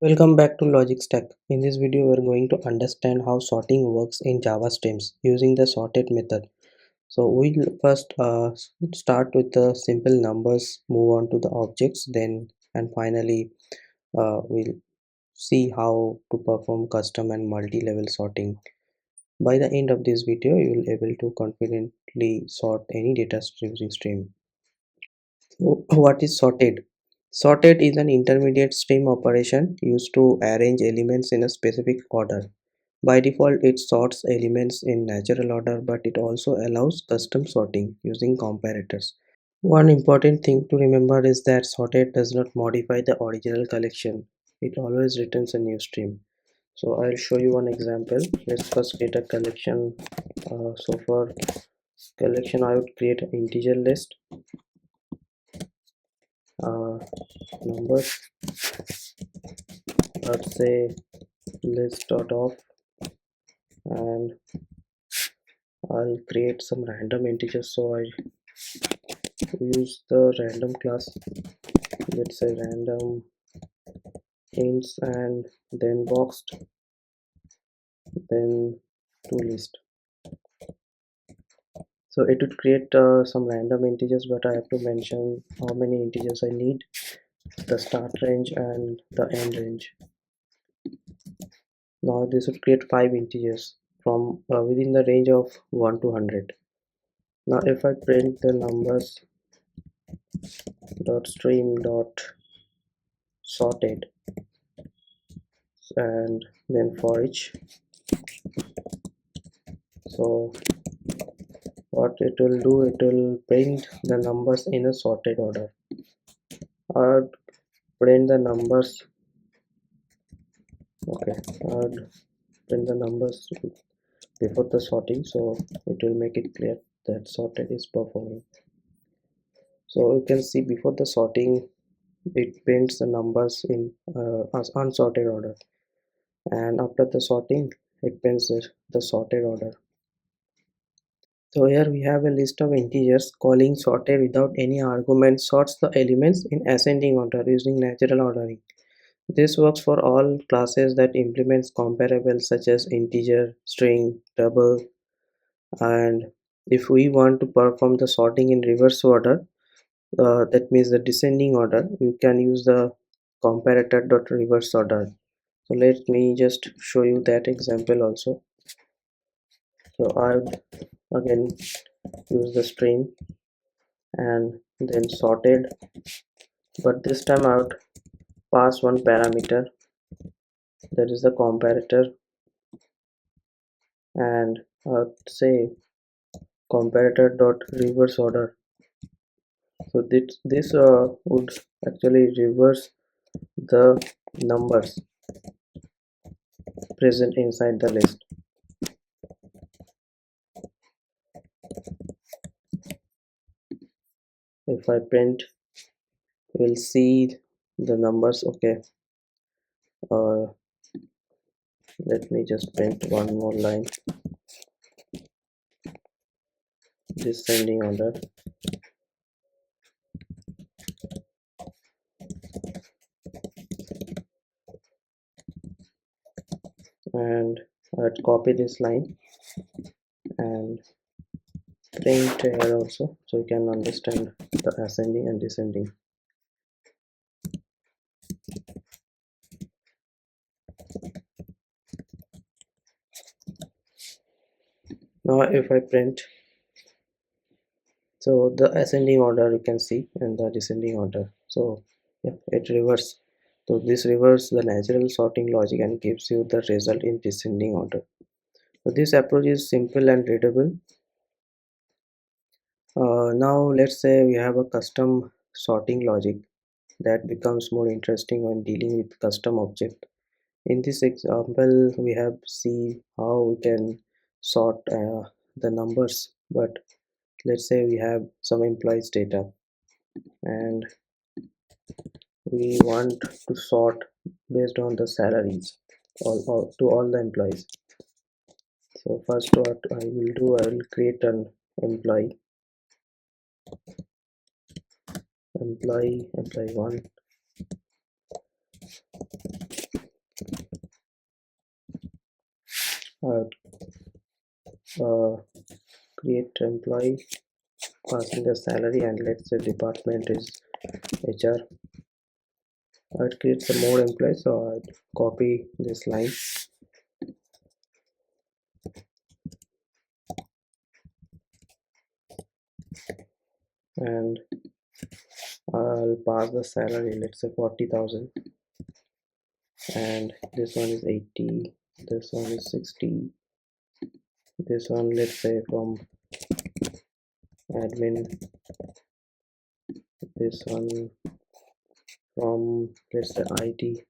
Welcome back to Logic Stack. In this video, we're going to understand how sorting works in Java streams using the sorted method. So we'll first start with the simple numbers, move on to the objects, then and finally we'll see how to perform custom and multi-level sorting. By the end of this video, you will able to confidently sort any data using stream. So what is sorted? Sorted is an intermediate stream operation used to arrange elements in a specific order. By default, it sorts elements in natural order, but it also allows custom sorting using comparators. One important thing to remember is that sorted does not modify the original collection. It always returns a new stream. So I'll show you one example. Let's first create a collection. So for collection, I would create an integer list, uh, numbers. Let's say list dot of, and I'll create some random integers. So I use the random class. Let's say random ints and then boxed, then to list. So it would create some random integers, but I have to mention how many integers I need, the start range and the end range. Now this would create 5 integers from within the range of 1 to 100. Now if I print the numbers dot stream dot sorted and then for each, so what it will do, it will print the numbers in a sorted order, or print the numbers, okay, or print the numbers before the sorting, so it will make it clear that sorted is performing. So you can see before the sorting it prints the numbers in as unsorted order, and after the sorting it prints the sorted order. So here we have a list of integers. Calling sorted without any argument sorts the elements in ascending order using natural ordering. This works for all classes that implements comparables such as integer, string, double, and if we want to perform the sorting in reverse order, that means the descending order, you can use the comparator dot reverse order. So let me just show you that example also. So I would again use the stream and then sorted, but this time I would pass one parameter, that is the comparator, and I would say comparator dot reverse order. So this would actually reverse the numbers present inside the list. If I print, we'll see the numbers. Okay, uh, let me just print one more line, descending order, and I'd copy this line and print here also, so you can understand the ascending and descending. Now if I print, so the ascending order you can see and the descending order, so yeah, it reverse. So this reverse the natural sorting logic and gives you the result in descending order. So this approach is simple and readable. Now let's say we have a custom sorting logic that becomes more interesting when dealing with custom object. In this example we have see how we can sort the numbers, but let's say we have some employees data and we want to sort based on the salaries to all the employees. So first what I will do, I will create an employee, employee 1, uh, uh, create employee passing the salary, and let's say department is HR. I'd create some more employees, so I'd copy this line and I'll pass the salary, let's say 40,000, and this one is 80, this one is 60, this one let's say from admin, this one from let's say IT,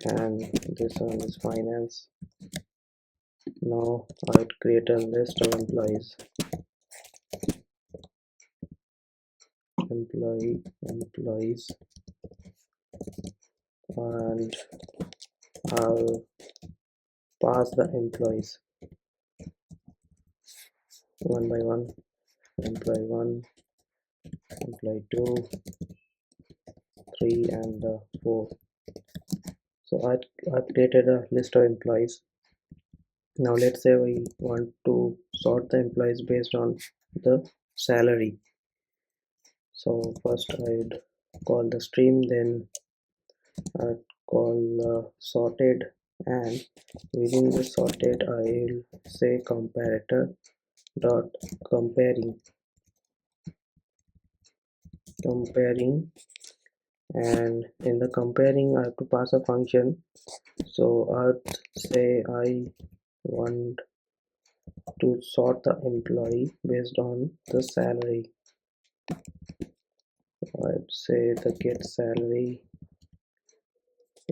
and this one is finance. Now I'd create a list of employees, and I'll pass the employees one by one. Employee 1, employee 2, 3, and 4. So I created a list of employees. Now let's say we want to sort the employees based on the salary. So first I'd call the stream, then I'd call sorted, and within the sorted I'll say comparator dot comparing, and in the comparing I have to pass a function. So I'd say I want to sort the employee based on the salary. I'd say the get salary,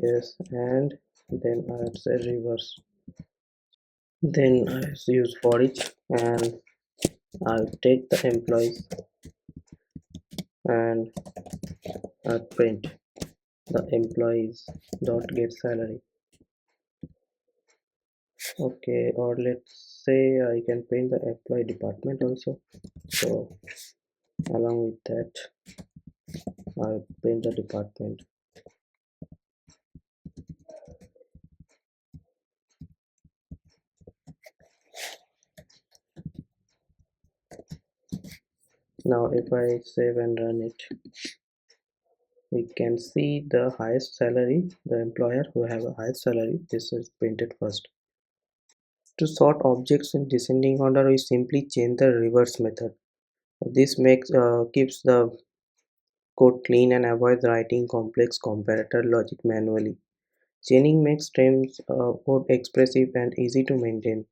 yes, and then I'd say reverse. Then I use for each, and I'll take the employees and I'll print the employees dot get salary. Okay, or let's say I can print the employee department also. So along with that, I'll print the department. Now if I save and run it, we can see the highest salary, the employer who have a highest salary, this is printed first. To sort objects in descending order, we simply change the reverse method. This makes keeps the code clean and avoids writing complex comparator logic manually. Chaining makes streams code expressive and easy to maintain.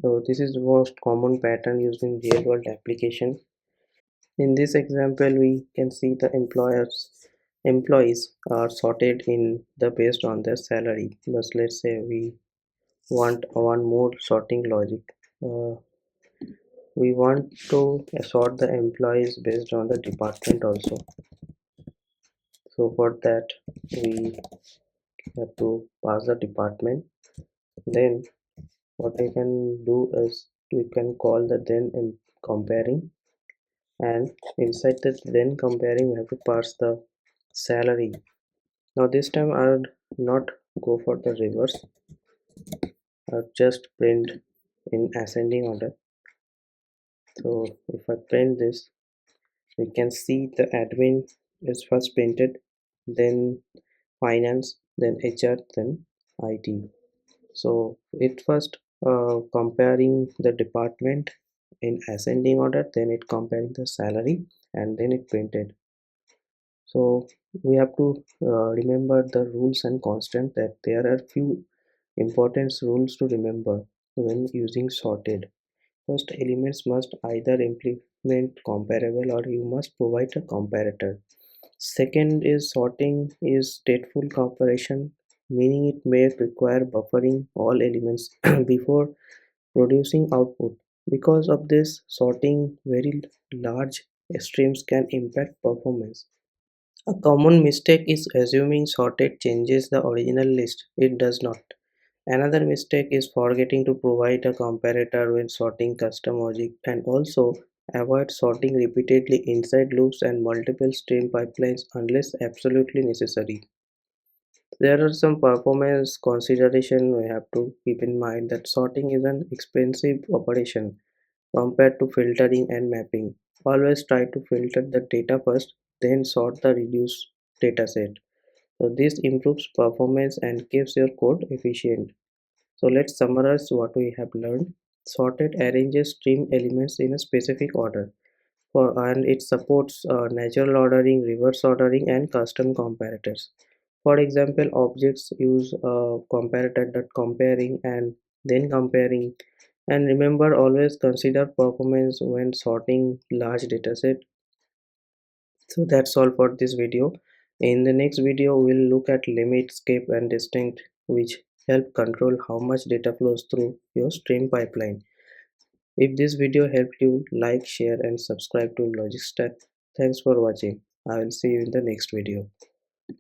So this is the most common pattern used in real world application. In this example, we can see the employees are sorted in the based on their salary. But let's say we want one more sorting logic. Uh, we want to sort the employees based on the department also. So for that, we have to pass the department. Then what I can do is we can call the then comparing, and inside the then comparing we have to pass the salary. Now this time I would not go for the reverse. I would just print in ascending order. So if I print this, we can see the admin is first printed, then finance, then HR, then IT. So it first comparing the department in ascending order, then it comparing the salary, and then it printed. So we have to remember the rules and constant, that there are few important rules to remember when using sorted. First, elements must either implement comparable or you must provide a comparator. Second is sorting is stateful comparison, meaning it may require buffering all elements before producing output. Because of this, sorting very large streams can impact performance. A common mistake is assuming sorted changes the original list. It does not. Another mistake is forgetting to provide a comparator when sorting custom logic, and also avoid sorting repeatedly inside loops and multiple stream pipelines unless absolutely necessary. There are some performance consideration we have to keep in mind that sorting is an expensive operation compared to filtering and mapping. Always try to filter the data first, then sort the reduced dataset. So this improves performance and keeps your code efficient. So let's summarize what we have learned. Sorted arranges stream elements in a specific order and it supports natural ordering, reverse ordering, and custom comparators. For example, objects use comparator that comparing and then comparing. And remember, always consider performance when sorting large dataset. So that's all for this video. In the next video, we'll look at limit, skip, and distinct, which help control how much data flows through your stream pipeline. If this video helped you, like, share, and subscribe to Logic Stack. Thanks for watching. I will see you in the next video.